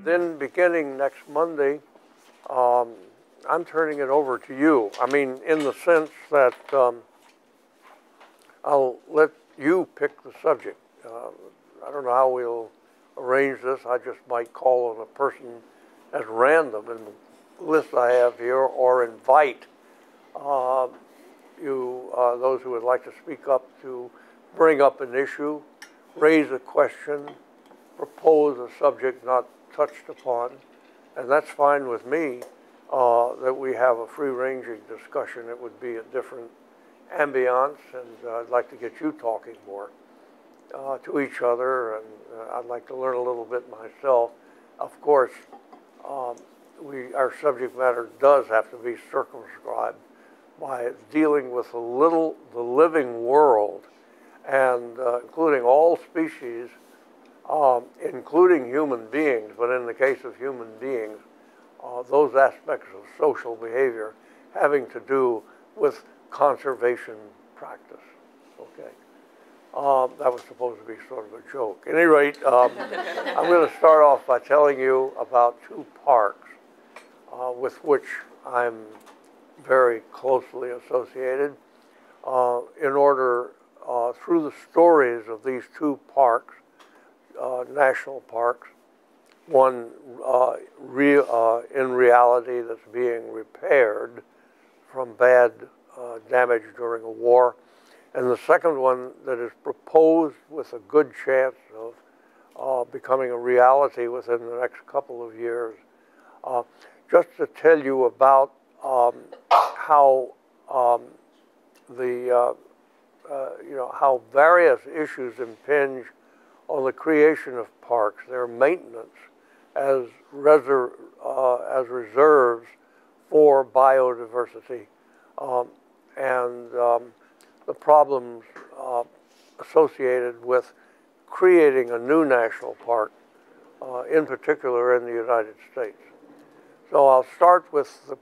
then beginning next Monday, I'm turning it over to you. I mean, in the sense that I'll let you pick the subject. I don't know how we'll arrange this. I just might call on a person at random in the list I have here, or invite those who would like to speak up, to bring up an issue, raise a question, propose a subject not touched upon, and that's fine with me. That we have a free-ranging discussion. It would be a different ambiance, and I'd like to get you talking more to each other, and I'd like to learn a little bit myself. Of course, our subject matter does have to be circumscribed by dealing with the living world, and including all species, including human beings, but in the case of human beings, those aspects of social behavior having to do with conservation practice. Okay. That was supposed to be sort of a joke. At any rate, I'm going to start off by telling you about two parks with which I'm very closely associated. In order, through the stories of these two parks, national parks, one in reality that's being repaired from bad damage during a war, and the second one that is proposed with a good chance of becoming a reality within the next couple of years. Just to tell you about how how various issues impinge on the creation of parks, their maintenance as reserves for biodiversity, and the problems associated with creating a new national park, in particular in the United States. So I'll start with the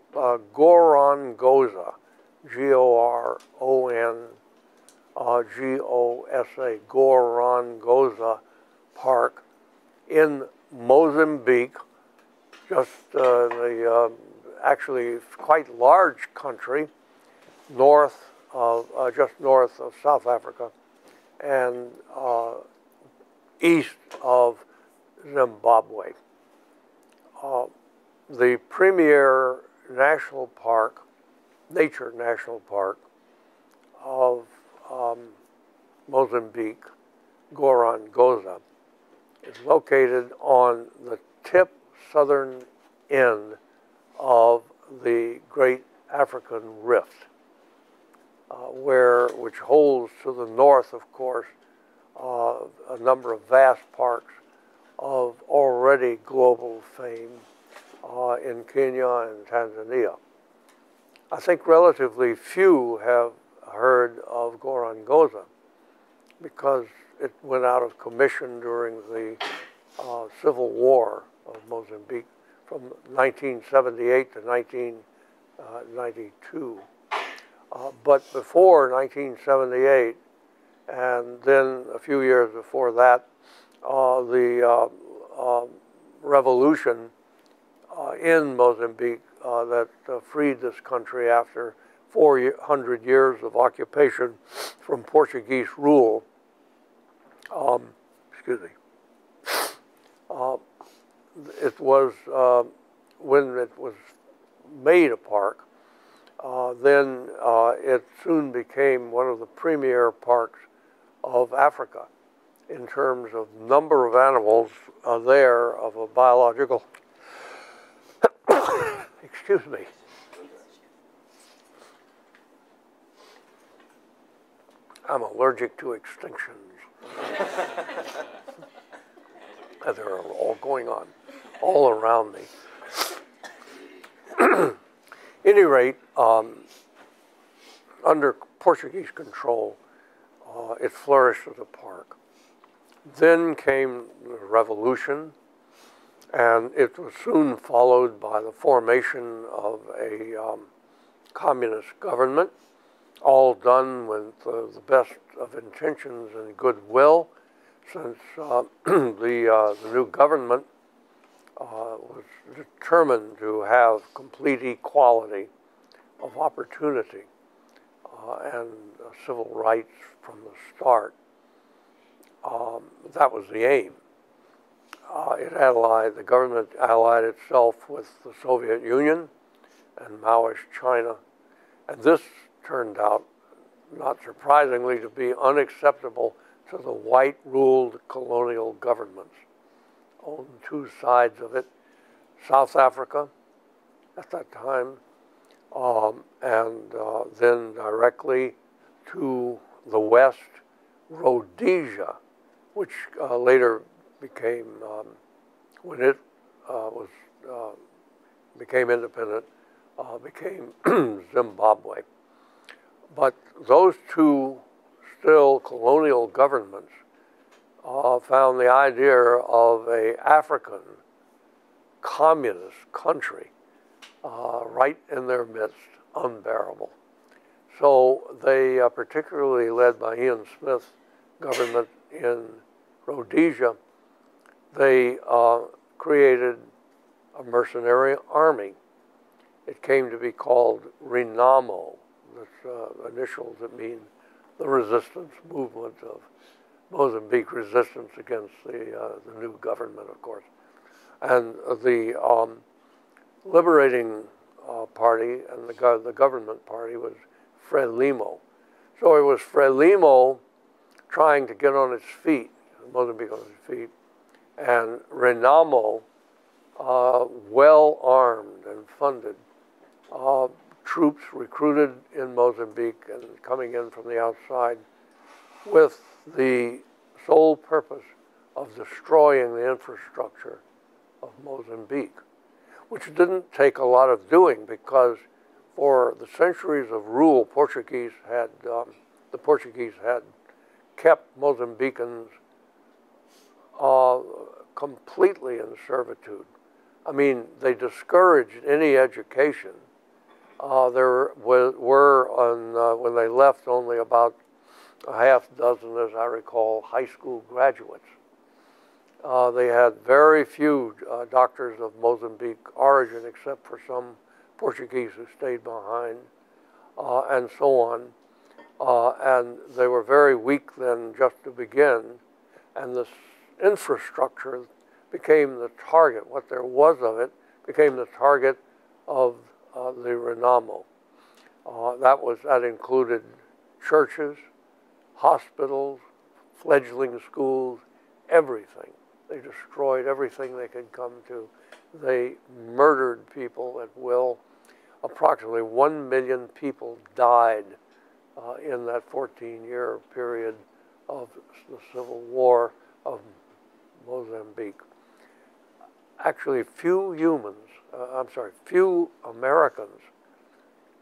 Gorongosa, G-O-R-O-N-G-O-S-A, Gorongosa Park in Mozambique, just actually quite large country, just north of South Africa, and east of Zimbabwe. The premier national park, nature national park of Mozambique, Gorongosa, is located on the southern end of the Great African Rift, which holds to the north, of course, a number of vast parks of already global fame in Kenya and Tanzania. I think relatively few have heard of Gorongosa because it went out of commission during the Civil War of Mozambique from 1978 to 1992. But before 1978, and then a few years before that, the revolution in Mozambique that freed this country after 400 years of occupation from Portuguese rule. It was, when it was made a park, then it soon became one of the premier parks of Africa in terms of number of animals there of a biological, excuse me. I'm allergic to extinctions. They're all going on all around me. At any rate, under Portuguese control, it flourished as a park. Then came the revolution, and it was soon followed by the formation of a communist government, all done with the best of intentions and goodwill, since the new government was determined to have complete equality of opportunity and civil rights from the start. That was the aim. The government allied itself with the Soviet Union and Maoist China, and this turned out, not surprisingly, to be unacceptable to the white-ruled colonial governments on two sides of it. South Africa, at that time, and then directly to the west, Rhodesia, which later became, when it became independent, became Zimbabwe. But those two still colonial governments found the idea of an African communist country right in their midst unbearable. So they, particularly led by Ian Smith's government in Rhodesia, they created a mercenary army. It came to be called RENAMO. That's initials that mean the resistance movement of Mozambique, resistance against the new government, of course. And the liberating party and the government party was FRELIMO. So it was FRELIMO trying to get on its feet, Mozambique on its feet, and RENAMO, well armed and funded, troops recruited in Mozambique and coming in from the outside with the sole purpose of destroying the infrastructure of Mozambique, which didn't take a lot of doing because for the centuries of rule, the Portuguese had kept Mozambicans completely in servitude. I mean, they discouraged any education. There were, when they left, only about a half dozen, as I recall, high school graduates. They had very few doctors of Mozambique origin, except for some Portuguese who stayed behind, and so on. And they were very weak then just to begin. And this infrastructure became the target. What there was of it became the target of the RENAMO. That included churches, hospitals, fledgling schools, everything. They destroyed everything they could come to. They murdered people at will. Approximately 1 million people died in that 14-year period of the Civil War of Mozambique. Actually, few Americans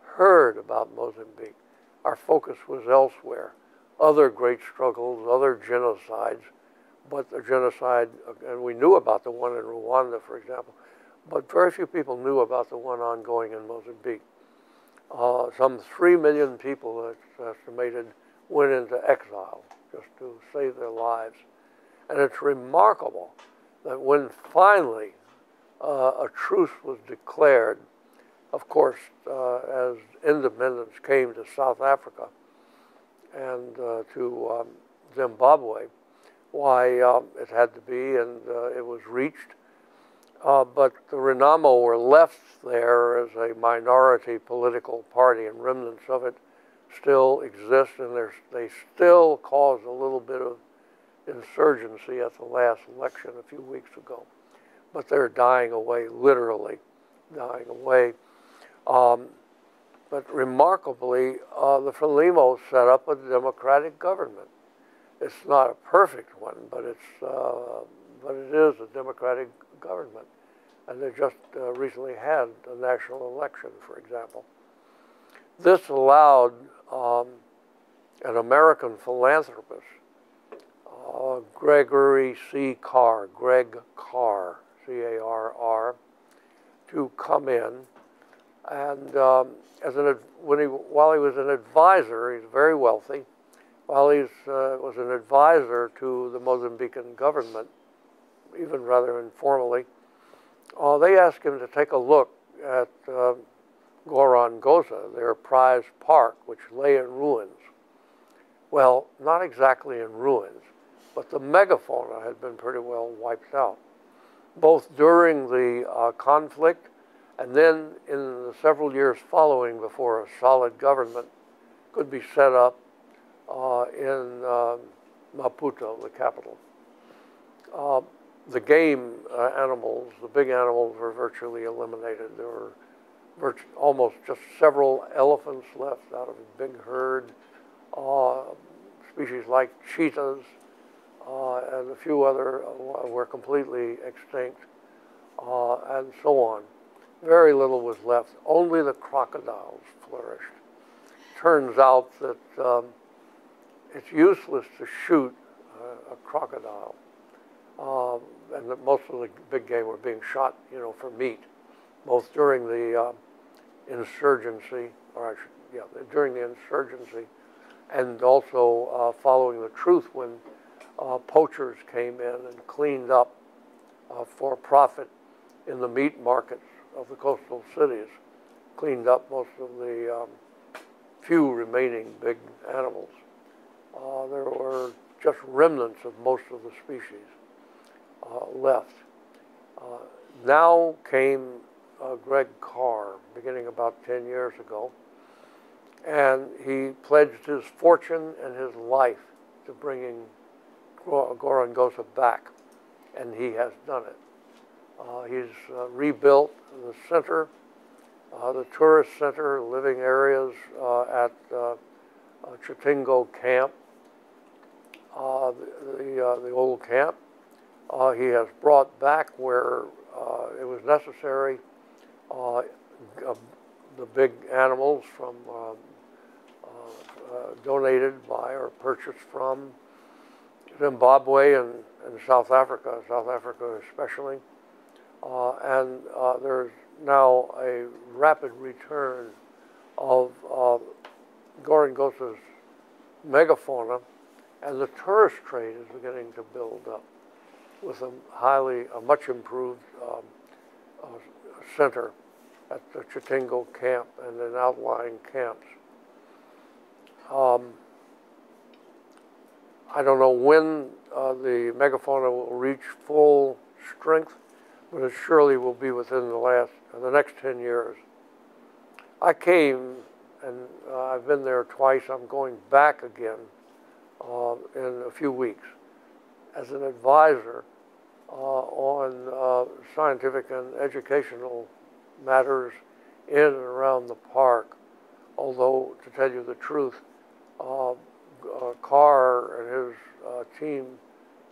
heard about Mozambique. Our focus was elsewhere. Other great struggles, other genocides, but the genocide, and we knew about the one in Rwanda, for example, but very few people knew about the one ongoing in Mozambique. Some 3 million people, it's estimated, went into exile just to save their lives. And it's remarkable that when finally a truce was declared, of course, as independence came to South Africa and to Zimbabwe, why it had to be, and it was reached. But the RENAMO were left there as a minority political party, and remnants of it still exist, and they still caused a little bit of insurgency at the last election a few weeks ago. But they're dying away, literally dying away. But remarkably, the FRELIMO set up a democratic government. It's not a perfect one, but it is a democratic government. And they just recently had a national election, for example. This allowed an American philanthropist, Gregory C. Carr, Greg Carr, C-A-R-R, to come in. And while he was an advisor, he's very wealthy, while he was an advisor to the Mozambican government, even rather informally, they asked him to take a look at Gorongosa, their prize park, which lay in ruins. Well, not exactly in ruins, but the megafauna had been pretty well wiped out, both during the conflict and then in the several years following before a solid government could be set up in Maputo, the capital. The game animals, the big animals, were virtually eliminated. There were almost just several elephants left out of a big herd. Species like cheetahs and a few other were completely extinct, and so on. Very little was left. Only the crocodiles flourished. Turns out that it's useless to shoot a crocodile, and that most of the big game were being shot, for meat, both during the insurgency, during the insurgency, and also following the truth when poachers came in and cleaned up for profit in the meat markets of the coastal cities, cleaned up most of the few remaining big animals. There were just remnants of most of the species left. Now came Greg Carr, beginning about 10 years ago, and he pledged his fortune and his life to bringing Gorongosa back, and he has done it. He's rebuilt the center, the tourist center, living areas at Chitingo Camp, the old camp. He has brought back where it was necessary the big animals from donated by or purchased from Zimbabwe and South Africa especially. And there's now a rapid return of Gorongosa's megafauna, and the tourist trade is beginning to build up with a much improved center at the Chitingo camp and in outlying camps. I don't know when the megafauna will reach full strength, but it surely will be within the next 10 years. I came, and I've been there twice. I'm going back again in a few weeks as an advisor on scientific and educational matters in and around the park. Although, to tell you the truth, Carr and his team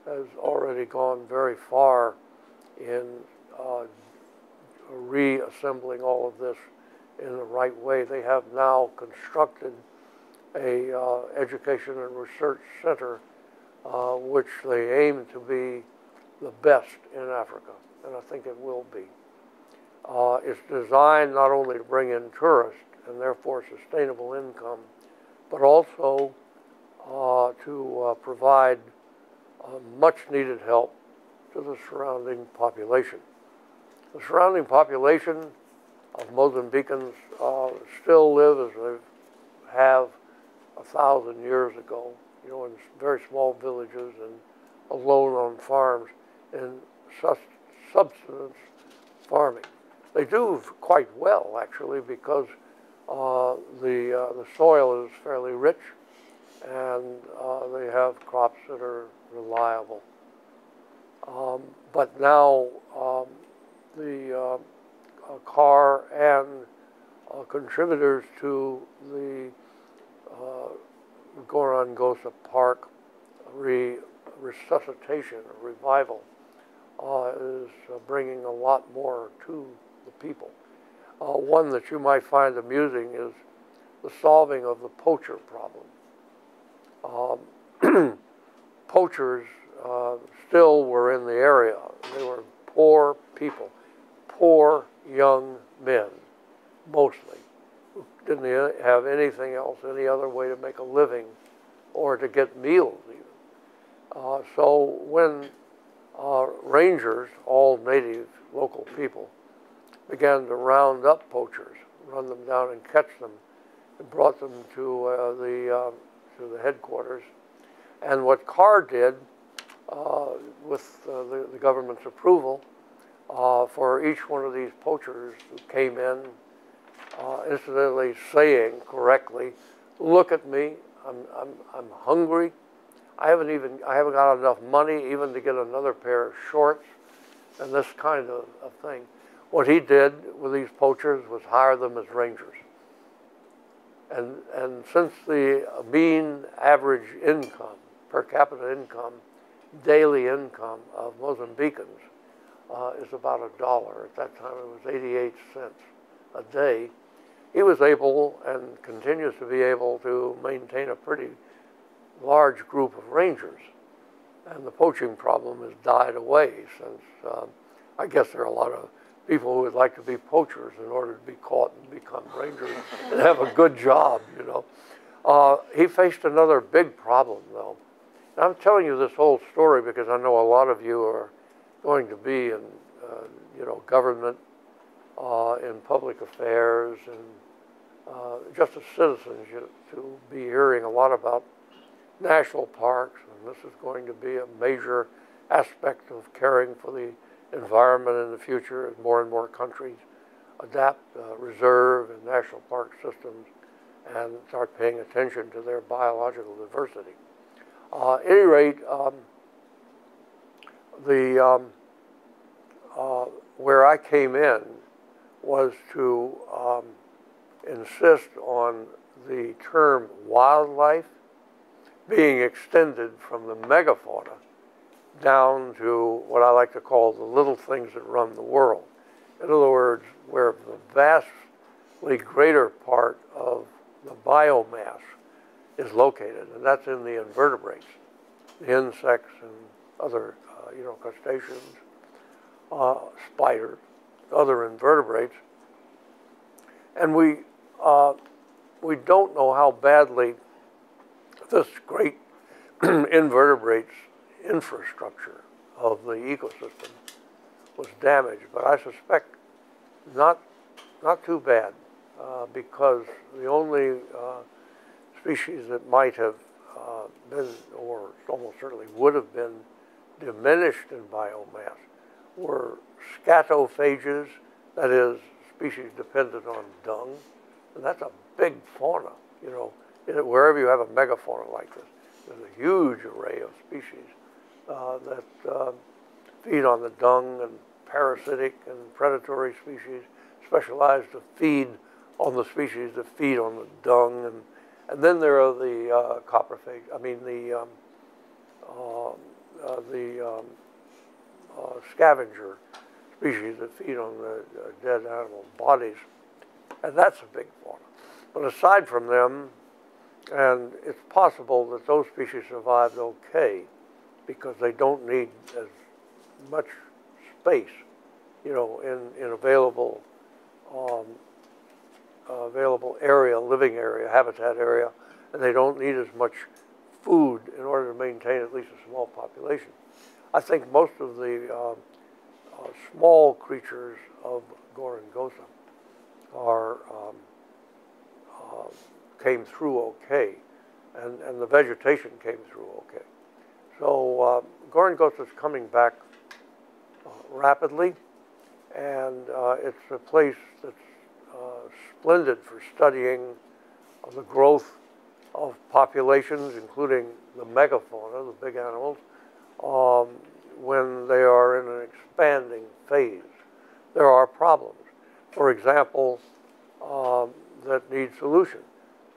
has already gone very far in reassembling all of this in the right way. They have now constructed a education and research center which they aim to be the best in Africa, and I think it will be. It's designed not only to bring in tourists and therefore sustainable income, but also to provide much needed help to the surrounding population. The surrounding population of Mozambicans still live as they have 1,000 years ago, in very small villages and alone on farms in subsistence farming. They do quite well, actually, because the soil is fairly rich, and they have crops that are reliable. But now the Carr and contributors to the Gorongosa Park resuscitation, revival, is bringing a lot more to the people. One that you might find amusing is the solving of the poacher problem. Poachers still were in the area. They were poor people, poor young men, mostly, who didn't have anything else, any other way to make a living or to get meals even. So when rangers, all native local people, began to round up poachers, run them down and catch them, and brought them to the headquarters. And what Carr did, with the government's approval, for each one of these poachers who came in, incidentally saying correctly, "Look at me, I'm hungry. I haven't got enough money even to get another pair of shorts," and this kind of thing. What he did with these poachers was hire them as rangers. And since the mean average income, per capita income, daily income of Mozambicans is about $1. At that time, it was 88 cents a day. He was able and continues to be able to maintain a pretty large group of rangers. And the poaching problem has died away since, I guess there are a lot of people who would like to be poachers in order to be caught and become rangers and have a good job, you know. He faced another big problem, though. And I'm telling you this whole story because I know a lot of you are going to be in, you know, government, in public affairs, and just as citizens, to be hearing a lot about national parks, and this is going to be a major aspect of caring for the environment in the future as more and more countries adapt reserve and national park systems and start paying attention to their biological diversity. At any rate, where I came in was to insist on the term wildlife being extended from the megafauna down to what I like to call the little things that run the world. In other words, where the vastly greater part of the biomass is located, and that's in the invertebrates, the insects and other, you know, crustaceans, spiders, other invertebrates. And we don't know how badly this great invertebrates infrastructure of the ecosystem was damaged, but I suspect not too bad, because the only species that might have been, or almost certainly would have been, diminished in biomass were scatophages, that is, species dependent on dung, and that's a big fauna, you know. Wherever you have a megafauna like this, there's a huge array of species that feed on the dung, and parasitic and predatory species specialized to feed on the species that feed on the dung, and then there are the coprophage. I mean the scavenger species that feed on the dead animal bodies, and that's a big fauna. But aside from them, and it's possible that those species survived okay because they don't need as much space, you know, in available area, living area, habitat area, and they don't need as much food in order to maintain at least a small population. I think most of the small creatures of Gorongosa came through okay, and the vegetation came through okay. So Gorongosa is coming back rapidly, and it's a place that's splendid for studying the growth of populations, including the megafauna, the big animals, when they are in an expanding phase. There are problems, for example, that need solution.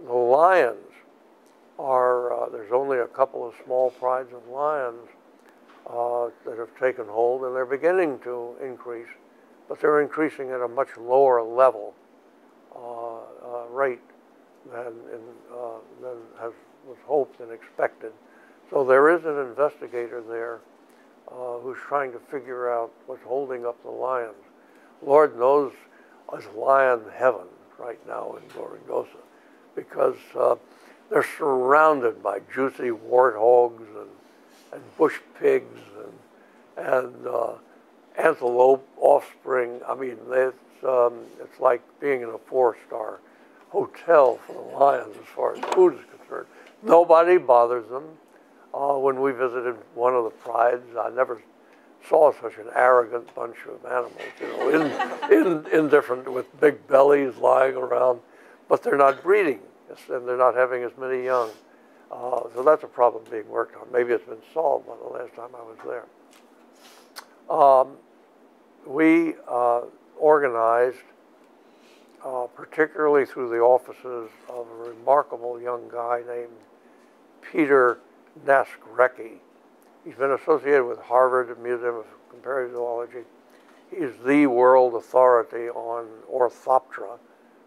The lions are, there's only a couple of small prides of lions that have taken hold, and they're beginning to increase, but they're increasing at a much lower level rate than was hoped and expected. So there is an investigator there who's trying to figure out what's holding up the lions. Lord knows it's lion heaven right now in Gorongosa, because they're surrounded by juicy warthogs and bush pigs and and antelope offspring. I mean, it's like being in a 4-star hotel for the lions as far as food is concerned. Nobody bothers them. When we visited one of the prides, I never saw such an arrogant bunch of animals, you know, indifferent with big bellies lying around, but they're not breeding, and they're not having as many young. So that's a problem being worked on. Maybe it's been solved by the last time I was there. We organized, particularly through the offices of a remarkable young guy named Peter Nasrecki. He's been associated with Harvard Museum of Comparative Zoology. He's the world authority on Orthoptera,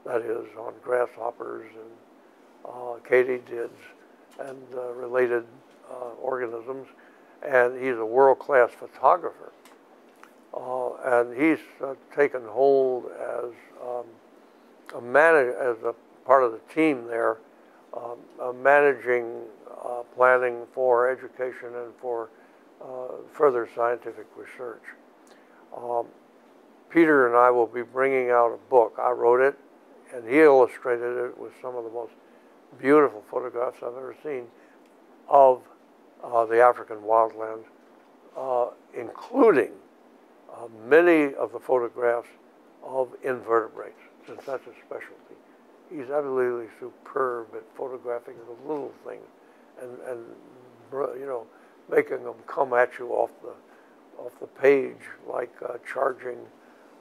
that is, on grasshoppers and katydids and related organisms. And he's a world-class photographer. And he's taken hold as as a part of the team there, managing planning for education and for further scientific research. Peter and I will be bringing out a book. I wrote it, and he illustrated it with some of the most beautiful photographs I've ever seen of the African wildlands, including many of the photographs of invertebrates, since that's a specialty. He's absolutely superb at photographing the little things and you know, making them come at you off the page like charging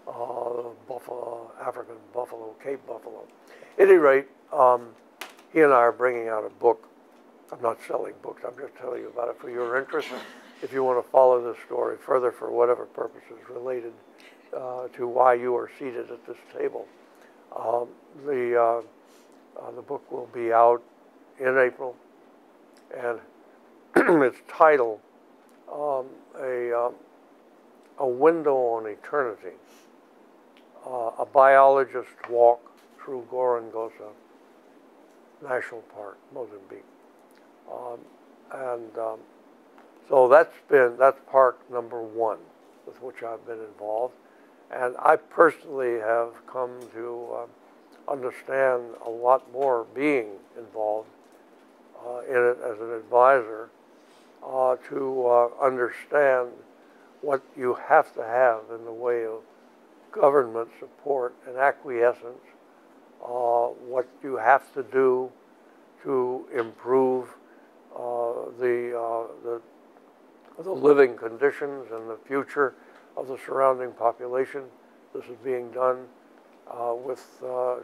buffalo, African buffalo, Cape buffalo. At any rate, he and I are bringing out a book. I'm not selling books. I'm just telling you about it for your interest. If you want to follow this story further for whatever purposes related to why you are seated at this table. The book will be out in April, and its title, A Window on Eternity, a biologist's walk through Gorongosa National Park, Mozambique. So that's park number 1 with which I've been involved. And I personally have come to understand a lot more being involved in it as an advisor to understand what you have to have in the way of government support and acquiescence, what you have to do to improve the living conditions and the future of the surrounding population. This is being done with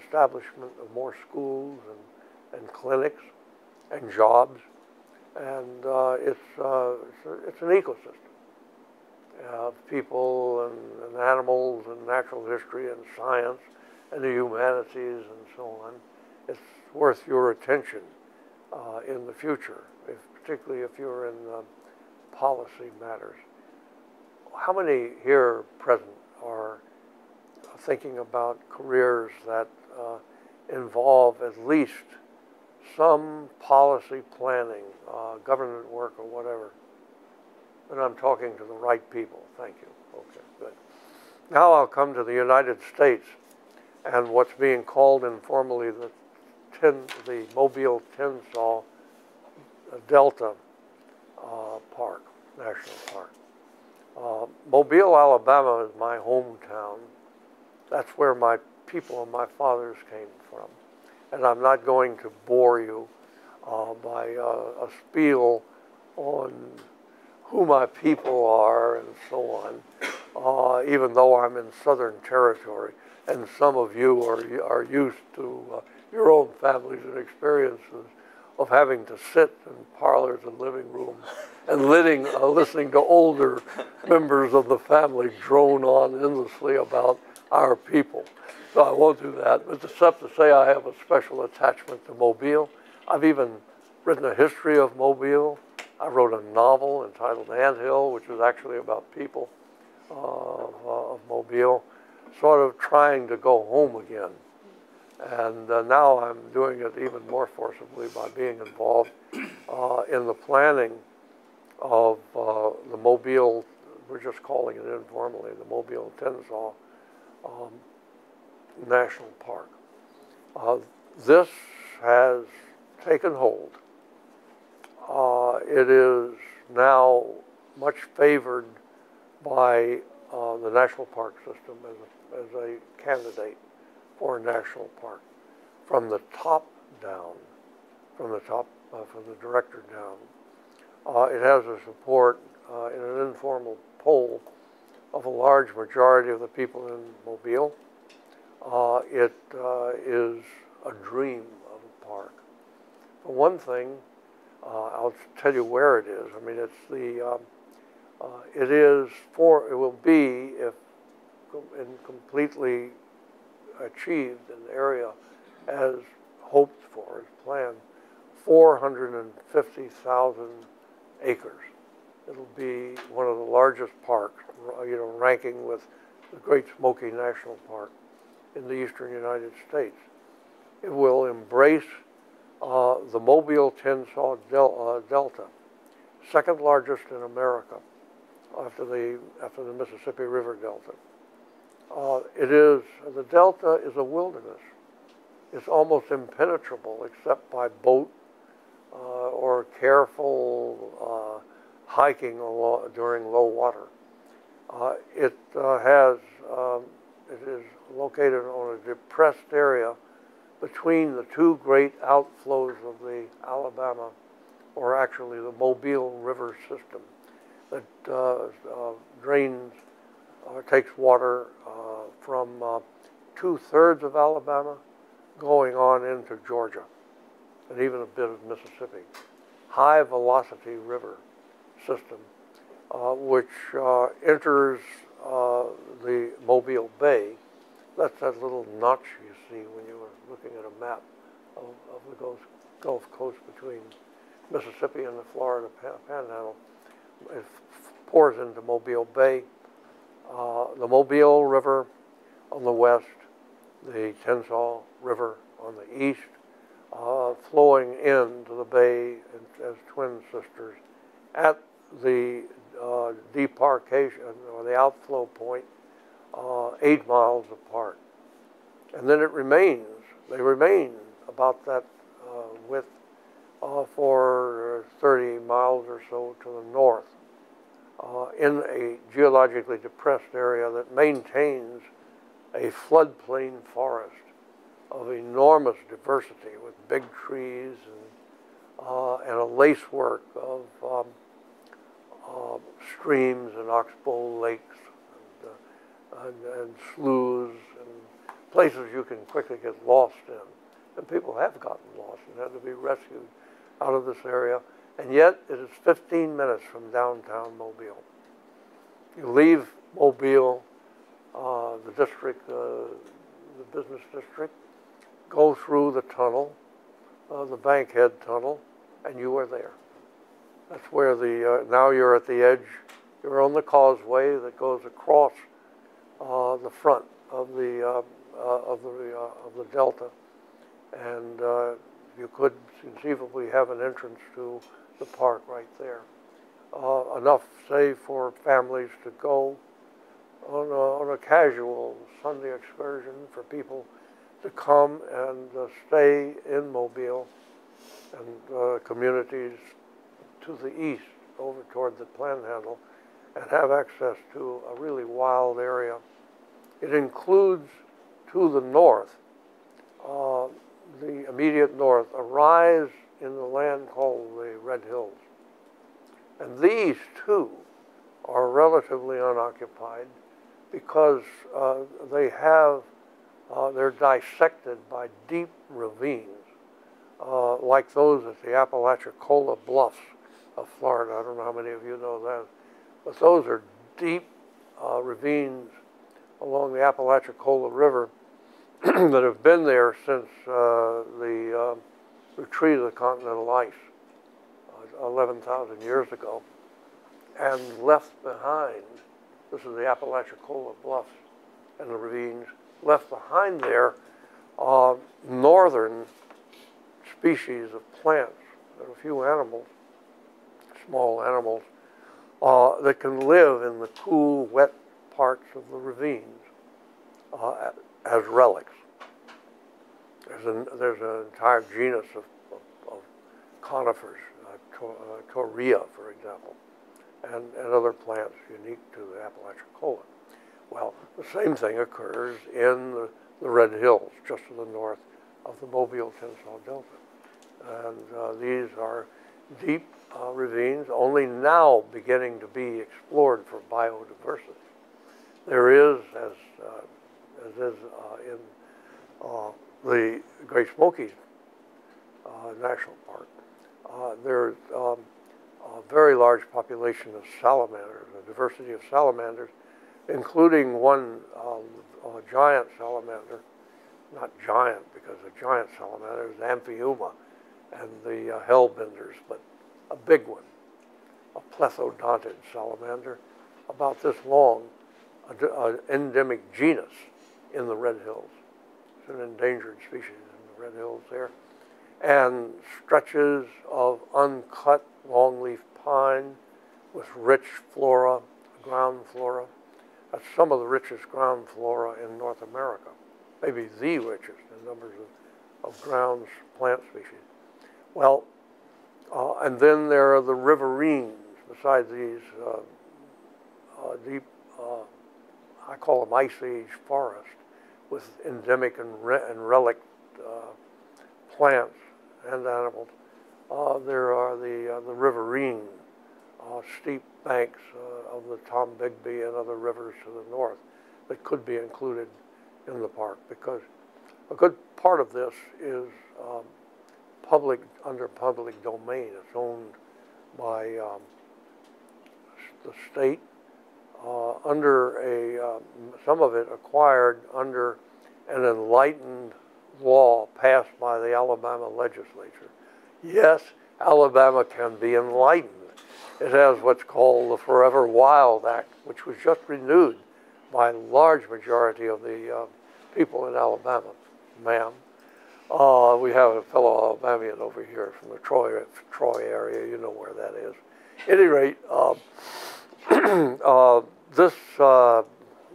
establishment of more schools and clinics and jobs, and it's an ecosystem of people and animals and natural history and science and the humanities and so on. It's worth your attention in the future, particularly if you're in policy matters. How many here present are thinking about careers that involve at least some policy planning, government work or whatever? And I'm talking to the right people. Thank you. Okay, good. Now I'll come to the United States and what's being called informally the Mobile Tinsall Delta Park, National Park. Mobile, Alabama is my hometown. That's where my people and my fathers came from. And I'm not going to bore you by a spiel on who my people are and so on, even though I'm in Southern territory. And some of you are used to your own families and experiences of having to sit in parlors and living rooms and listening to older members of the family drone on endlessly about our people. So I won't do that, but except to say I have a special attachment to Mobile. I've even written a history of Mobile. I wrote a novel entitled Anthill, which is actually about people of Mobile, sort of trying to go home again. And now I'm doing it even more forcibly by being involved in the planning of the we're just calling it informally, the Mobile Tensaw National Park. This has taken hold. It is now much favored by the national park system as a candidate for a national park. From the top down, from the director down, it has the support in an informal poll of a large majority of the people in Mobile. It is a dream of a park. For one thing, I'll tell you where it is. I mean, it's the, it will be, if completely achieved in the area as hoped for, as planned, 450,000 acres. It'll be one of the largest parks, ranking with the Great Smoky National Park in the eastern United States. It will embrace the Mobile Tensaw Delta, second largest in America after the Mississippi River Delta. The Delta is a wilderness. It's almost impenetrable except by boat or careful hiking during low water. It is located on a depressed area between the two great outflows of the Alabama, or actually the Mobile River system, that drains, takes water from 2/3 of Alabama going on into Georgia, and even a bit of Mississippi. High velocity river system, which enters the Mobile Bay. That's that little notch you see when you were looking at a map of the Gulf Coast between Mississippi and the Florida Panhandle. It pours into Mobile Bay. The Mobile River on the west, the Tensaw River on the east, flowing into the bay as twin sisters at the demarcation or the outflow point 8 miles apart. And then they remain about that width for 30 miles or so to the north in a geologically depressed area that maintains a floodplain forest of enormous diversity with big trees and a lacework of streams and oxbow lakes and sloughs and places you can quickly get lost in. And people have gotten lost and had to be rescued out of this area. And yet it is 15 minutes from downtown Mobile. You leave Mobile, the district, the business district, go through the tunnel, the Bankhead Tunnel, and you are there. That's where now you're at the edge. You're on the causeway that goes across the front of the Delta, and you could conceivably have an entrance to the park right there. Enough, say, for families to go on a casual Sunday excursion, for people to come and stay in Mobile and communities to the east over toward the Panhandle and have access to a really wild area. It includes to the north, the immediate north, a rise in the land called the Red Hills. And these too are relatively unoccupied because they're dissected by deep ravines, like those at the Apalachicola Bluffs of Florida. I don't know how many of you know that, but those are deep ravines along the Apalachicola River that have been there since the retreat of the continental ice 11,000 years ago, and left behind, this is the Apalachicola Bluffs and the ravines, left behind there northern species of plants and a few animals, small animals, that can live in the cool, wet parts of the ravines as relics. There's an entire genus of conifers, Torreya, for example, and other plants unique to the Appalachian colon. Well, the same thing occurs in the Red Hills, just to the north of the Mobile-Tensaw Delta. And these are deep ravines, only now beginning to be explored for biodiversity. There is, as is in the Great Smokies National Park, there's a very large population of salamanders, a diversity of salamanders, including one giant salamander, not giant because a giant salamander is Amphiuma and the hellbenders, but a big one, a plethodontid salamander, about this long, an endemic genus in the Red Hills. It's an endangered species in the Red Hills there. And stretches of uncut longleaf pine with rich flora, ground flora. That's some of the richest ground flora in North America, maybe the richest in numbers of ground plant species. Well, and then there are the riverines, besides these deep, I call them ice age forest, with endemic and relic plants and animals. There are the riverine, steep banks of the Tombigbee and other rivers to the north that could be included in the park, because a good part of this is under public domain. It's owned by the state under some of it acquired under an enlightened law passed by the Alabama legislature. Yes, Alabama can be enlightened. It has what's called the Forever Wild Act, which was just renewed by a large majority of the people in Alabama, ma'am. We have a fellow Alabamian over here from the Troy area. You know where that is. At any rate, this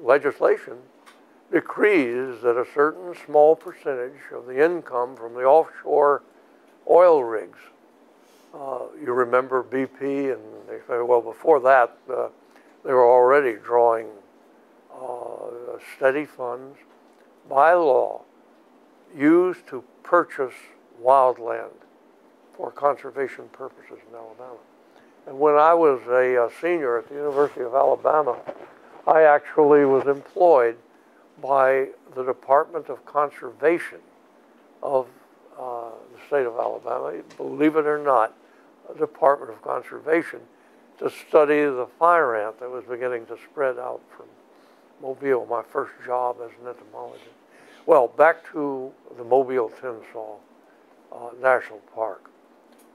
legislation decrees that a certain small percentage of the income from the offshore oil rigs, you remember BP, and they say, well, before that, they were already drawing steady funds by law used to purchase wildland for conservation purposes in Alabama. And when I was a senior at the University of Alabama, I actually was employed by the Department of Conservation of the state of Alabama, believe it or not, a Department of Conservation, to study the fire ant that was beginning to spread out from Mobile, my first job as an entomologist. Well, back to the Mobile-Tensaw National Park.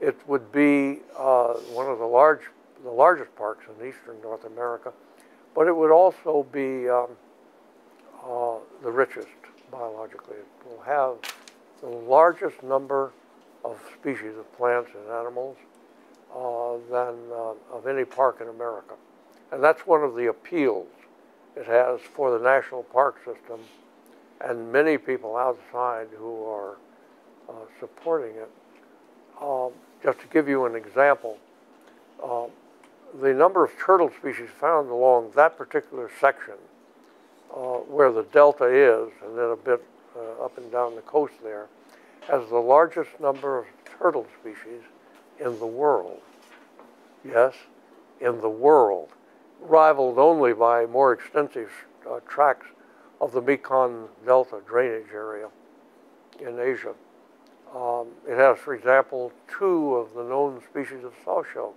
It would be one of the largest parks in eastern North America, but it would also be the richest biologically. It will have the largest number of species of plants and animals than of any park in America. And that's one of the appeals it has for the national park system, and many people outside who are supporting it. Just to give you an example, the number of turtle species found along that particular section where the delta is, and then a bit up and down the coast there, has the largest number of turtle species in the world. Yes, in the world, rivaled only by more extensive tracts of the Mekong Delta drainage area in Asia. It has, for example, 2 of the known species of softshell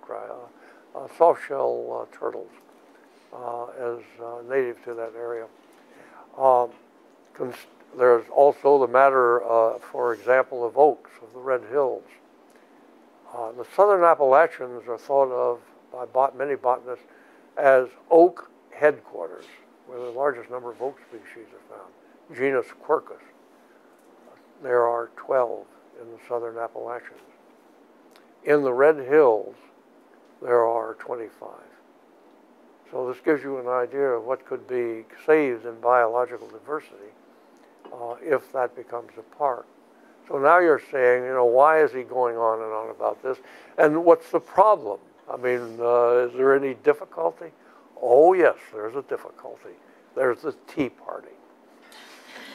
turtles as native to that area. There's also the matter, for example, of oaks of the Red Hills. The southern Appalachians are thought of by many botanists as oak headquarters, where the largest number of oak species are found, genus Quercus. There are 12 in the southern Appalachians. In the Red Hills, there are 25. So this gives you an idea of what could be saved in biological diversity if that becomes a park. So now you're saying, you know, why is he going on about this? And what's the problem? I mean, is there any difficulty? Oh, yes, there's a difficulty. There's the Tea Party.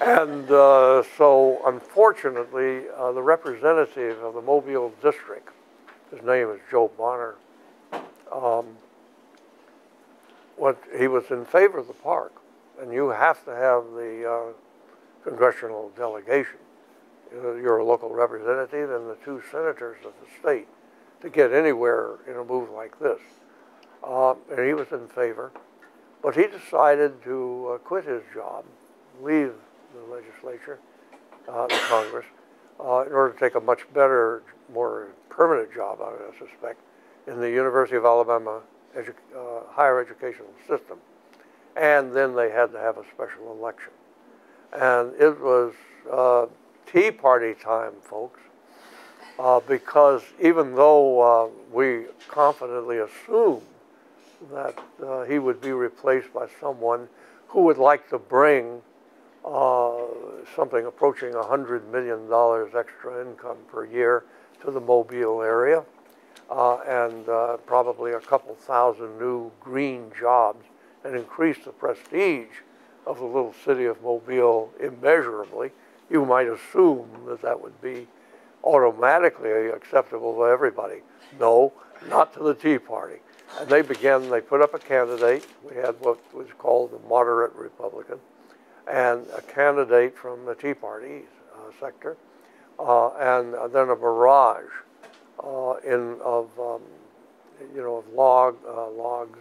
And so, unfortunately, the representative of the Mobile district, his name is Joe Bonner, he was in favor of the park. And you have to have the congressional delegation. You're a local representative and the 2 senators of the state to get anywhere in a move like this. And he was in favor. But he decided to quit his job, leave the legislature, the Congress, in order to take a much better, more permanent job, I suspect, in the University of Alabama higher educational system. And then they had to have a special election. And it was Tea Party time, folks, because even though we confidently assumed that he would be replaced by someone who would like to bring something approaching $100 million extra income per year to the Mobile area, and probably a couple thousand new green jobs, and increase the prestige of the little city of Mobile immeasurably, you might assume that that would be automatically acceptable to everybody. No, not to the Tea Party. And they put up a candidate. We had what was called the moderate Republican, and a candidate from the Tea Party sector, and then a barrage of logs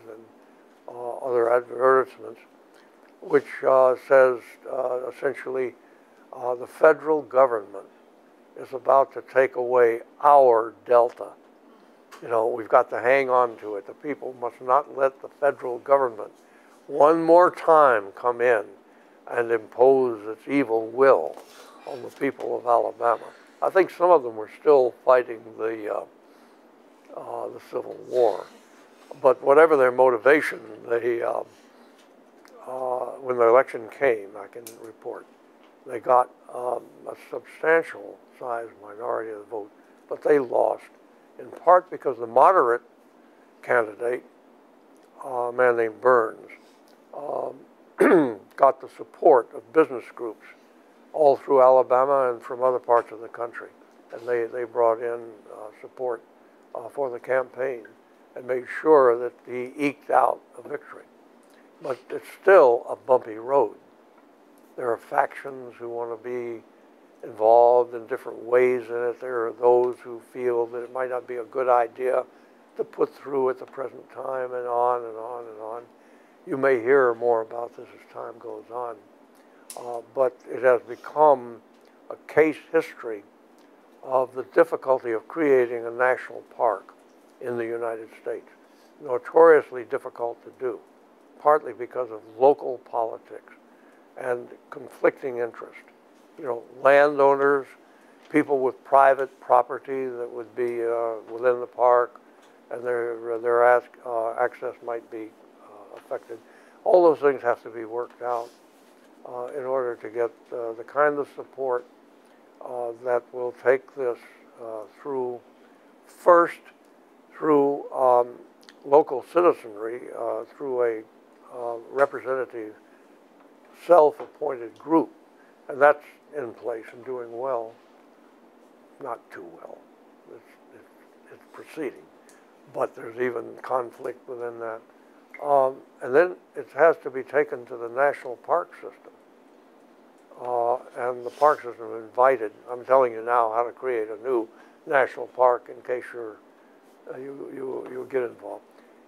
and other advertisements, which says essentially the federal government is about to take away our delta. You know, we've got to hang on to it. The people must not let the federal government one more time come in and impose its evil will on the people of Alabama. I think some of them were still fighting the Civil War. But whatever their motivation, when the election came, I can report, they got a substantial sized minority of the vote, but they lost, in part because the moderate candidate, a man named Burns, got the support of business groups all through Alabama and from other parts of the country. And they brought in support for the campaign and made sure that he eked out a victory. But it's still a bumpy road. There are factions who want to be involved in different ways in it. There are those who feel that it might not be a good idea to put through at the present time, and on and on and on. You may hear more about this as time goes on. But it has become a case history of the difficulty of creating a national park in the United States. Notoriously difficult to do, partly because of local politics and conflicting interest. You know, landowners, people with private property that would be within the park, and their access might be affected. All those things have to be worked out in order to get the kind of support that will take this through local citizenry, through a representative, self-appointed group. And that's in place and doing well, not too well. It's proceeding, but there's even conflict within that. And then it has to be taken to the national park system. And the park system invited, I'm telling you now how to create a new national park in case you get involved.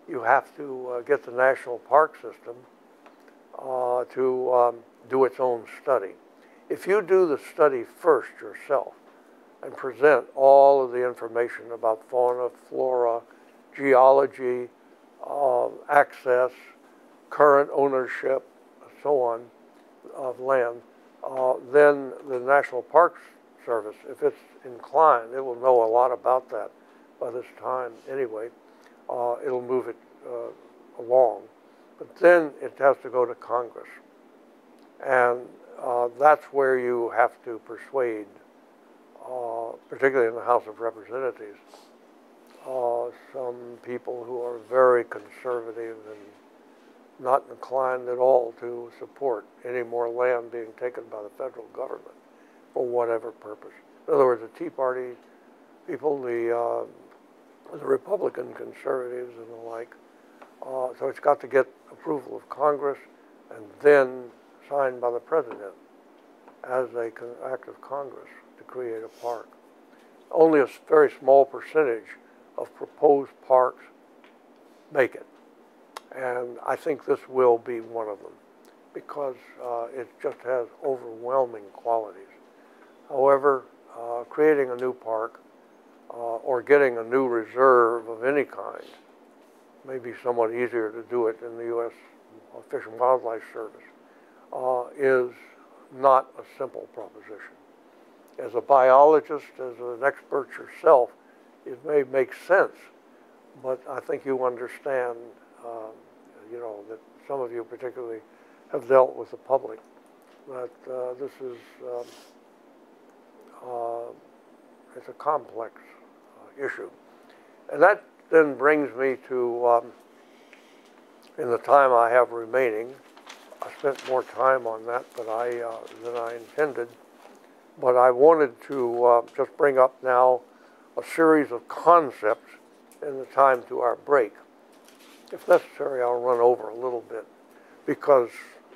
You have to get the national park system to do its own study. If you do the study first yourself and present all of the information about fauna, flora, geology, access, current ownership, so on, of land, then the National Park Service, if it's inclined, it will know a lot about that by this time anyway. It'll move it along. But then it has to go to Congress. And that's where you have to persuade, particularly in the House of Representatives, some people who are very conservative and not inclined at all to support any more land being taken by the federal government for whatever purpose. In other words, the Tea Party people, the Republican conservatives and the like. So it's got to get approval of Congress and then signed by the president as an act of Congress to create a park. Only a very small percentage of proposed parks make it. And I think this will be one of them because it just has overwhelming qualities. However, creating a new park or getting a new reserve of any kind may be somewhat easier to do it in the U.S. Fish and Wildlife Service, is not a simple proposition. As a biologist, as an expert yourself, it may make sense, but I think you understand, that some of you particularly have dealt with the public, that this is, it's a complex issue. And that then brings me to, in the time I have remaining, I spent more time on that than I intended, but I wanted to just bring up now a series of concepts in the time to our break. If necessary, I'll run over a little bit because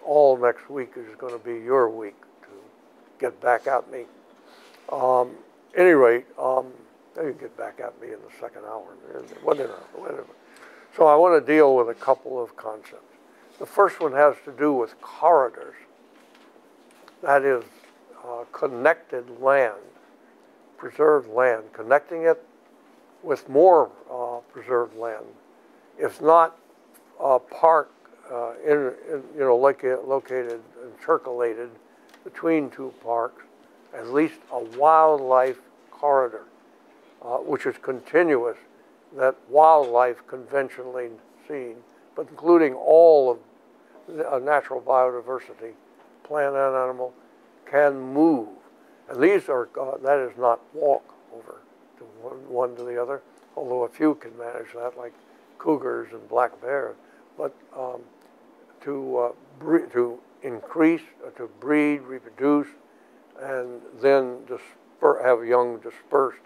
all next week is going to be your week to get back at me. Any rate, you can get back at me in the second hour, whatever. So I want to deal with a couple of concepts. The first one has to do with corridors. That is connected land, preserved land, connecting it with more preserved land. If not a park located and circulated between two parks, at least a wildlife corridor, which is continuous, that wildlife conventionally seen, but including all of natural biodiversity, plant and animal, can move. And these are, that is not walk over to one to the other, although a few can manage that, like cougars and black bears. But to increase, to breed, reproduce, and then have young dispersed,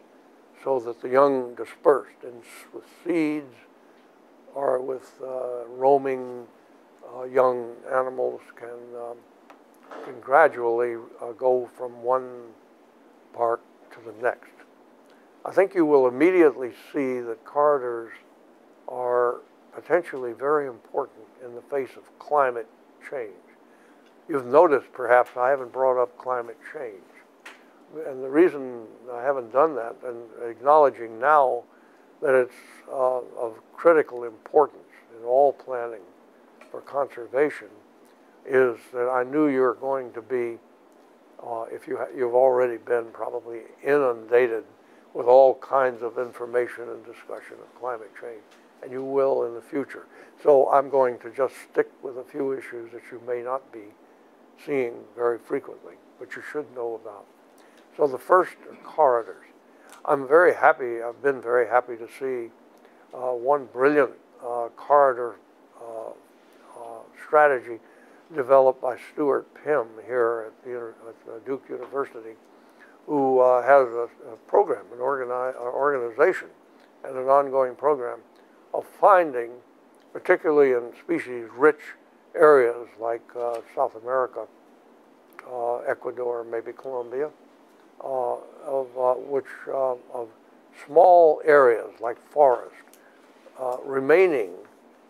so that the young dispersed with seeds or with roaming young animals can gradually go from one park to the next. I think you will immediately see that corridors are potentially very important in the face of climate change. You've noticed, perhaps, I haven't brought up climate change. And the reason I haven't done that, and acknowledging now that it's of critical importance in all planning for conservation, is that I knew you were going to be, you've already been probably inundated with all kinds of information and discussion of climate change, and you will in the future. So I'm going to just stick with a few issues that you may not be seeing very frequently, but you should know about. So the first are corridors. I'm very happy, I've been very happy to see one brilliant corridor strategy developed by Stuart Pym here at Duke University, who has a program, an organization, and an ongoing program of finding, particularly in species-rich areas like South America, Ecuador, maybe Colombia, of small areas like forest remaining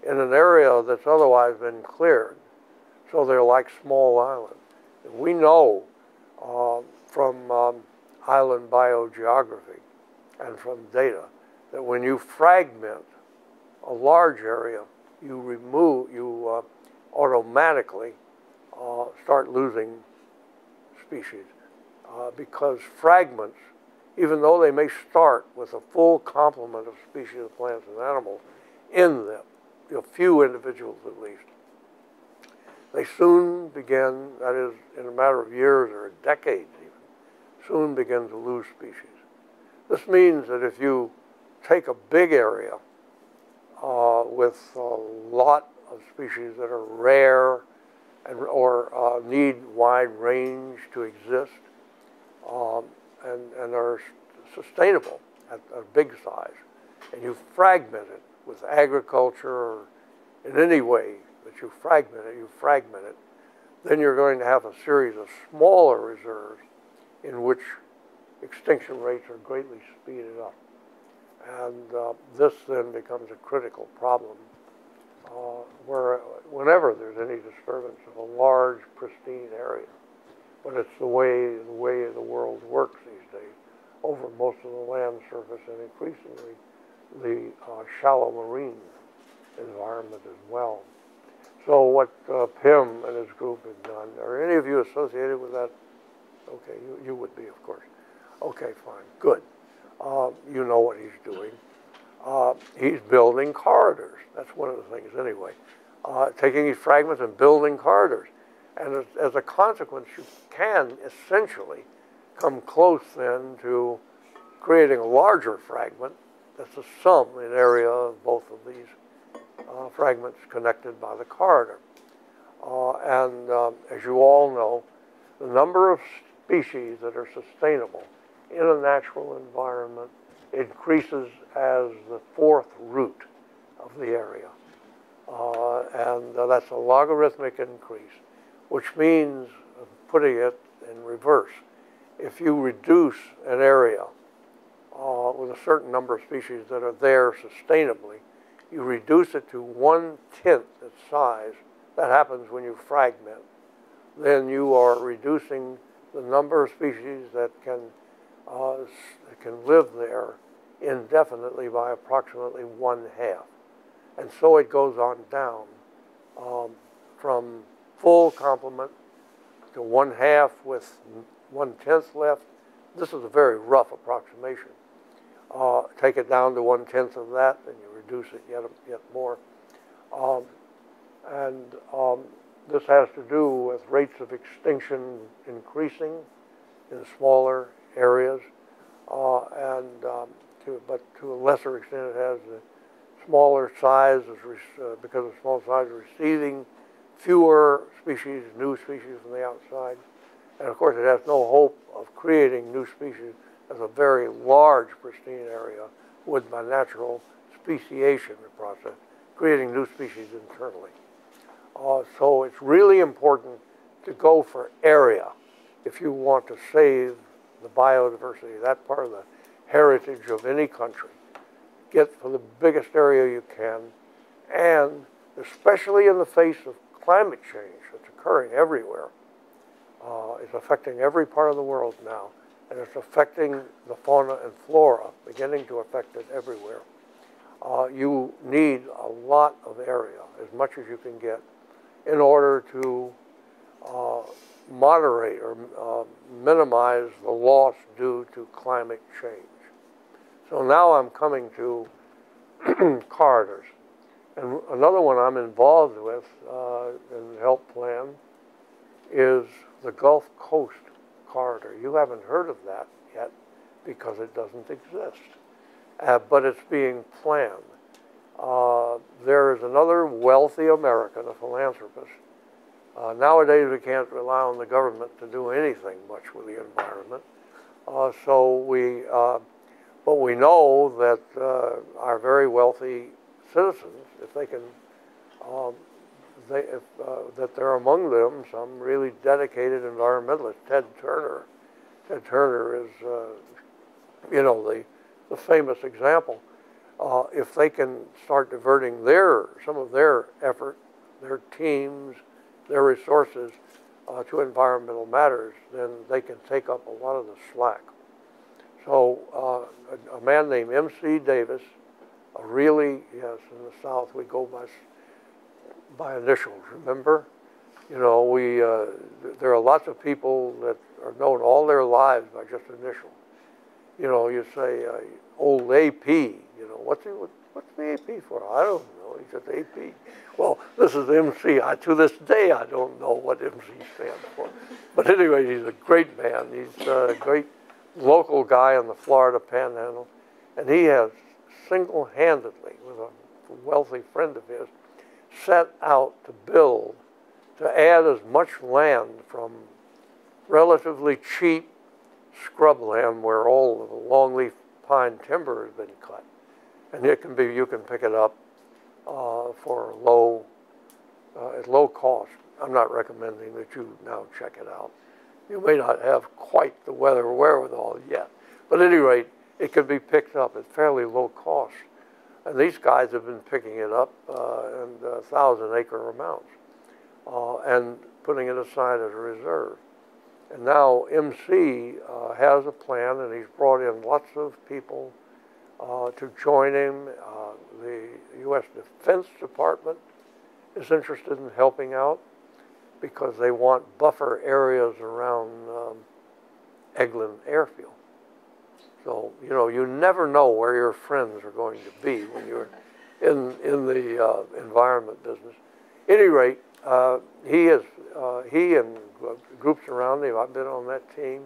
in an area that's otherwise been cleared. So they're like small islands. And we know from island biogeography and from data that when you fragment a large area, you automatically start losing species because fragments, even though they may start with a full complement of species of plants and animals in them, a few individuals at least, They soon begin, that is, in a matter of years or decades even, soon begin to lose species. This means that if you take a big area with a lot of species that are rare or need wide range to exist and are sustainable at a big size, and you fragment it with agriculture or in any way that you fragment it, then you're going to have a series of smaller reserves in which extinction rates are greatly speeded up. And this then becomes a critical problem whenever there's any disturbance of a large, pristine area. But it's the way the world works these days over most of the land surface and increasingly the shallow marine environment as well. So what Pim and his group have done, are any of you associated with that? Okay, you would be, of course. Okay, fine, good. You know what he's doing. He's building corridors. That's one of the things anyway. Taking these fragments and building corridors. And as a consequence, you can essentially come close then to creating a larger fragment that's the sum in area of both of these fragments connected by the corridor. As you all know, the number of species that are sustainable in a natural environment increases as the fourth root of the area. That's a logarithmic increase, which means, putting it in reverse, if you reduce an area with a certain number of species that are there sustainably, you reduce it to 1/10 its size. That happens when you fragment. Then you are reducing the number of species that can live there indefinitely by approximately 1/2. And so it goes on down from full complement to 1/2 with 1/10 left. This is a very rough approximation. Take it down to 1/10 of that, and you reduce it yet more. This has to do with rates of extinction increasing in smaller areas, but to a lesser extent, it has the smaller size because of small size receiving fewer species, new species from the outside. And of course, it has no hope of creating new species as a very large, pristine area would by natural speciation process, creating new species internally. So it's really important to go for area if you want to save the biodiversity, that part of the heritage of any country. Get for the biggest area you can, and especially in the face of climate change that's occurring everywhere. It's affecting every part of the world now, and it's affecting the fauna and flora, beginning to affect it everywhere. You need a lot of area, as much as you can get, in order to moderate or minimize the loss due to climate change. So now I'm coming to corridors. And another one I'm involved with in the Help Plan is the Gulf Coast Corridor. You haven't heard of that yet because it doesn't exist, but it's being planned. There is another wealthy American, a philanthropist. Nowadays, we can't rely on the government to do anything much with the environment. But we know that our very wealthy citizens, if they can, that there are among them some really dedicated environmentalists. Ted Turner. Ted Turner is, the famous example. If they can start diverting some of their effort, their teams, their resources to environmental matters, then they can take up a lot of the slack. So a man named M.C. Davis, in the South we go by initials, remember? There are lots of people that are known all their lives by just initials. You say old AP. What's the AP for? I don't know. He said AP. Well, this is MC. To this day, I don't know what MC stands for. But anyway, he's a great man. He's a great local guy in the Florida Panhandle. And he has single-handedly, with a wealthy friend of his, set out to add as much land from relatively cheap scrubland where all of the longleaf pine timber has been cut. And you can pick it up for at low cost. I'm not recommending that you now check it out. You may not have quite the weather wherewithal yet. But at any rate, it can be picked up at fairly low cost. And these guys have been picking it up in 1,000-acre amounts and putting it aside as a reserve. And now MC has a plan, and he's brought in lots of people to join him. The U.S. Defense Department is interested in helping out because they want buffer areas around Eglin Airfield. So, you never know where your friends are going to be when you're in the environment business. At any rate, he and groups around him, I've been on that team,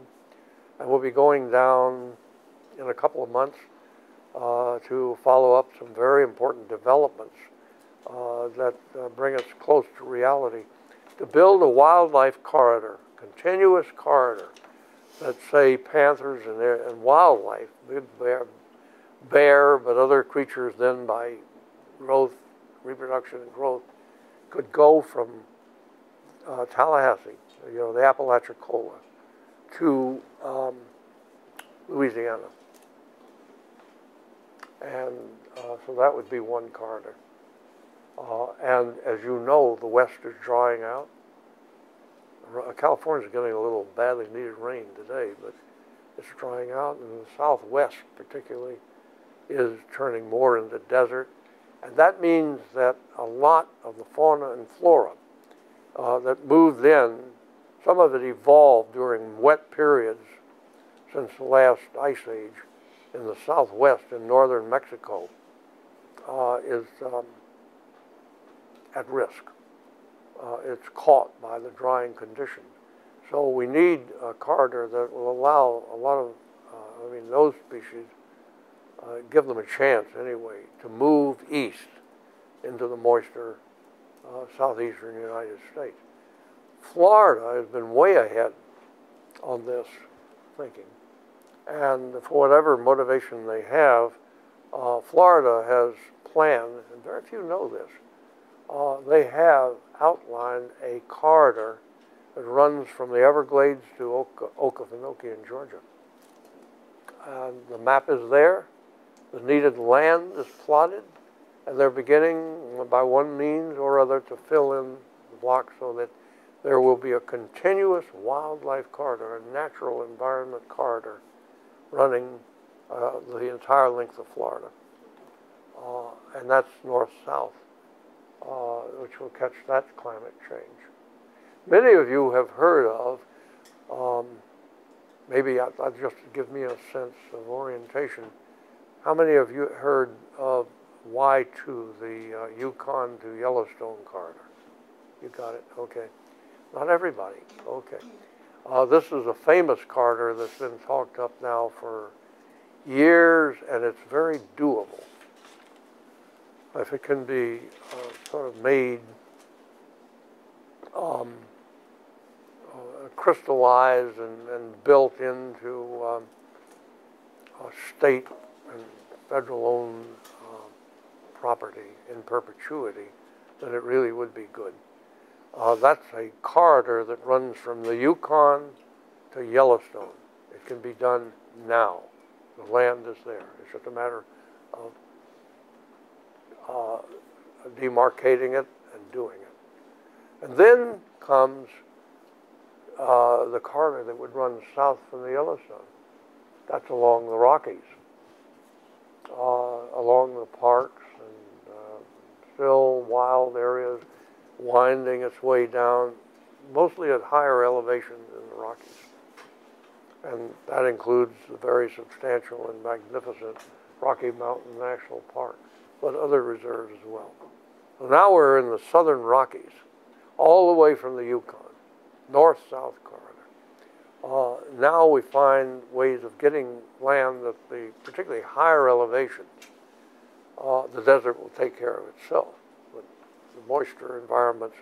and we'll be going down in a couple of months to follow up some very important developments that bring us close to reality. To build a wildlife corridor, continuous corridor, that say panthers and wildlife, bear, but other creatures then by growth, reproduction and growth, could go from Tallahassee, the Apalachicola, to Louisiana. And so that would be one corridor. And as you know, the West is drying out. California's getting a little badly needed rain today, but it's drying out, and the Southwest particularly is turning more into desert. And that means that a lot of the fauna and flora that moved in, some of it evolved during wet periods since the last ice age in the Southwest in northern Mexico, is at risk. It's caught by the drying conditions. So we need a corridor that will allow a lot of, those species, give them a chance anyway, to move east into the moister southeastern United States. Florida has been way ahead on this thinking. And for whatever motivation they have, Florida has planned, and very few know this, they have outlined a corridor that runs from the Everglades to Okefenokee in Georgia. And the map is there. The needed land is plotted, and they're beginning by one means or other to fill in the blocks so that there will be a continuous wildlife corridor, a natural environment corridor running the entire length of Florida. And that's north-south, which will catch that climate change. Many of you have heard of, maybe just to give me a sense of orientation, how many of you heard of Y2, the Yukon to Yellowstone corridor? You got it, okay. Not everybody, okay. This is a famous corridor that's been talked up now for years, and it's very doable. If it can be sort of made crystallized and built into state and federal-owned property in perpetuity, then it really would be good. That's a corridor that runs from the Yukon to Yellowstone. It can be done now. The land is there. It's just a matter of demarcating it and doing it. And then comes the corridor that would run south from the Yellowstone. That's along the Rockies, along the parks and still wild areas, winding its way down, mostly at higher elevations in the Rockies. And that includes the very substantial and magnificent Rocky Mountain National Park, but other reserves as well. So now we're in the southern Rockies, all the way from the Yukon, north-south corridor. Now we find ways of getting land at the particularly higher elevations. The desert will take care of itself, but the moisture environments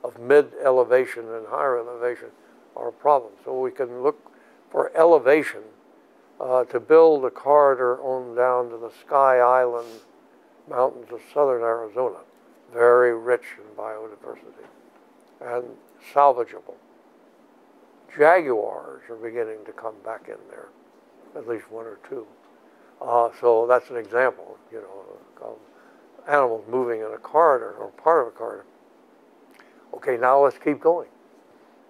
of mid-elevation and higher elevation are a problem. So we can look for elevation to build a corridor on down to the Sky Island mountains of southern Arizona, very rich in biodiversity and salvageable. Jaguars are beginning to come back in there, at least one or two. So that's an example, you know, of animals moving in a corridor or part of a corridor. Okay, now let's keep going.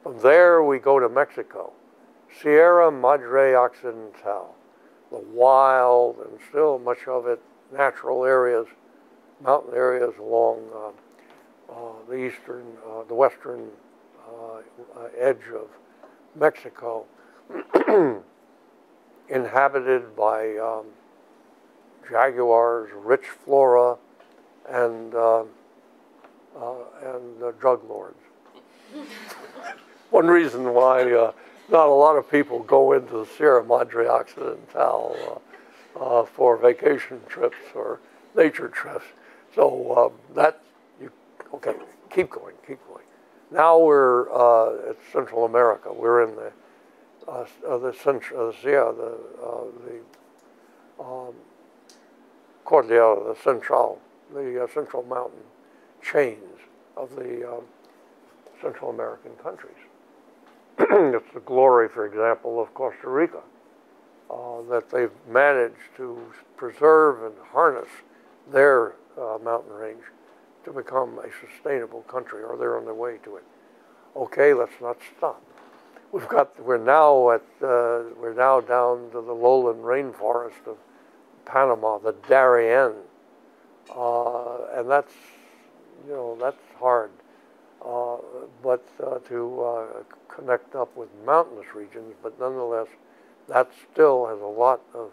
From there we go to Mexico. Sierra Madre Occidental, the wild and still much of it natural areas, mountain areas along the western edge of Mexico, inhabited by jaguars, rich flora, and drug lords. One reason why not a lot of people go into the Sierra Madre Occidental for vacation trips or nature trips. So okay, keep going. Now we're at Central America. We're in the Cordillera, the Central Mountain chains of the Central American countries. It's the glory, for example, of Costa Rica, that they've managed to preserve and harness their mountain range to become a sustainable country, or they're on their way to it. Okay, let's not stop. We're now down to the lowland rainforest of Panama, the Darien, and that's hard. But to connect up with mountainous regions, but nonetheless, that still has a lot of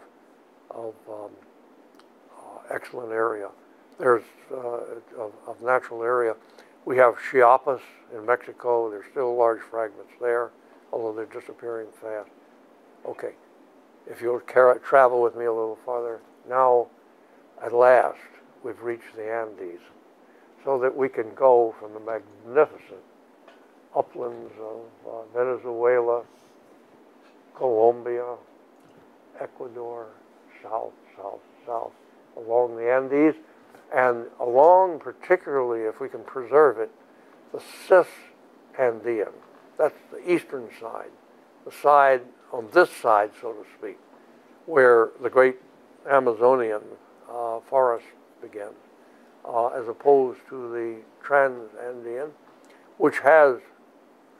excellent area. There's of natural area. We have Chiapas in Mexico. There's still large fragments there, although they're disappearing fast. Okay, if you'll travel with me a little farther, now at last we've reached the Andes, so that we can go from the magnificent uplands of Venezuela, Colombia, Ecuador, south, along the Andes, and along, particularly if we can preserve it, the Cis-Andean. That's the eastern side, the side on this side, so to speak, where the great Amazonian forest begins, as opposed to the Trans-Andean, which has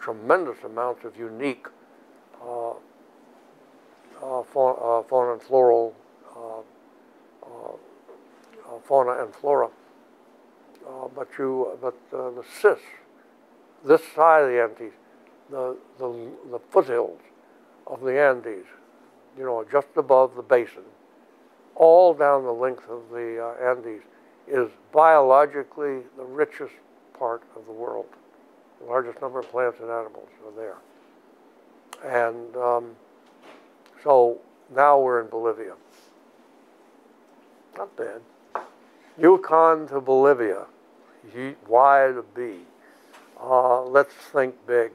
tremendous amounts of unique fauna and floral fauna and flora. But the Cis, this side of the Andes, the foothills of the Andes, you know, just above the basin, all down the length of the Andes, is biologically the richest part of the world. The largest number of plants and animals are there. And so now we're in Bolivia. Not bad. Yukon to Bolivia. Y to B. Let's think big.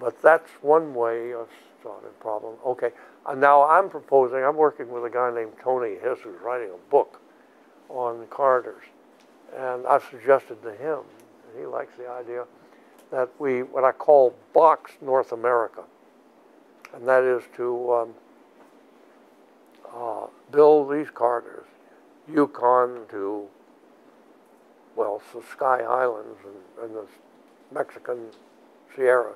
But that's one way of solving a problem. Okay, now I'm working with a guy named Tony Hiss, who's writing a book on corridors. And I've suggested to him, and he likes the idea, that what I call box North America. And that is to build these corridors, Yukon to, well, the Sky Islands and the Mexican Sierra,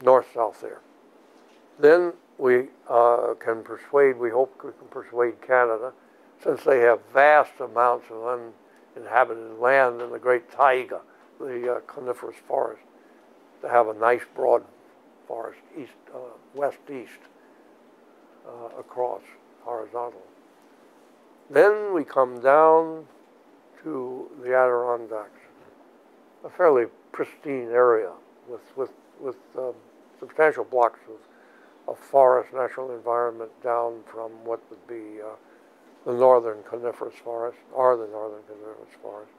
north-south there. Then we can persuade, we hope we can persuade Canada, since they have vast amounts of uninhabited land in the Great Taiga, the coniferous forest, to have a nice broad forest, west-east across. horizontal. Then we come down to the Adirondacks, a fairly pristine area with substantial blocks of forest, natural environment down from what would be the northern coniferous forest, or the northern coniferous forest.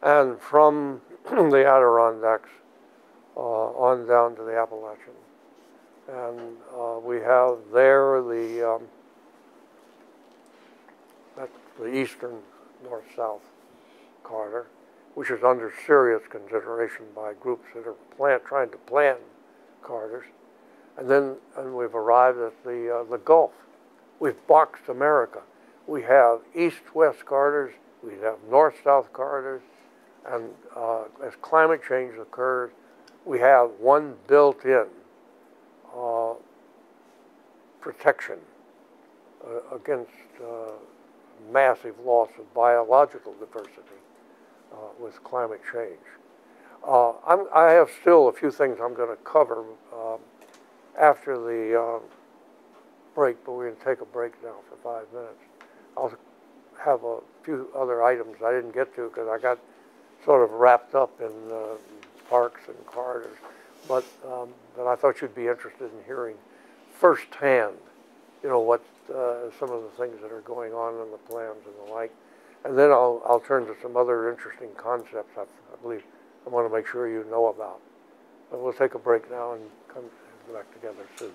And from the Adirondacks on down to the Appalachian. And we have there that's the eastern north-south corridor, which is under serious consideration by groups that are trying to plan corridors. And we've arrived at the Gulf. We've boxed America. We have east-west corridors, we have north-south corridors, and as climate change occurs, we have one built-in protection against massive loss of biological diversity with climate change. I have still a few things I'm going to cover after the break, but we're going to take a break now for 5 minutes. I'll have a few other items I didn't get to because I got sort of wrapped up in parks and corridors, but I thought you'd be interested in hearing firsthand, what some of the things that are going on in the plans and the like. And then I'll turn to some other interesting concepts I believe I want to make sure you know about. But we'll take a break now and come back together soon.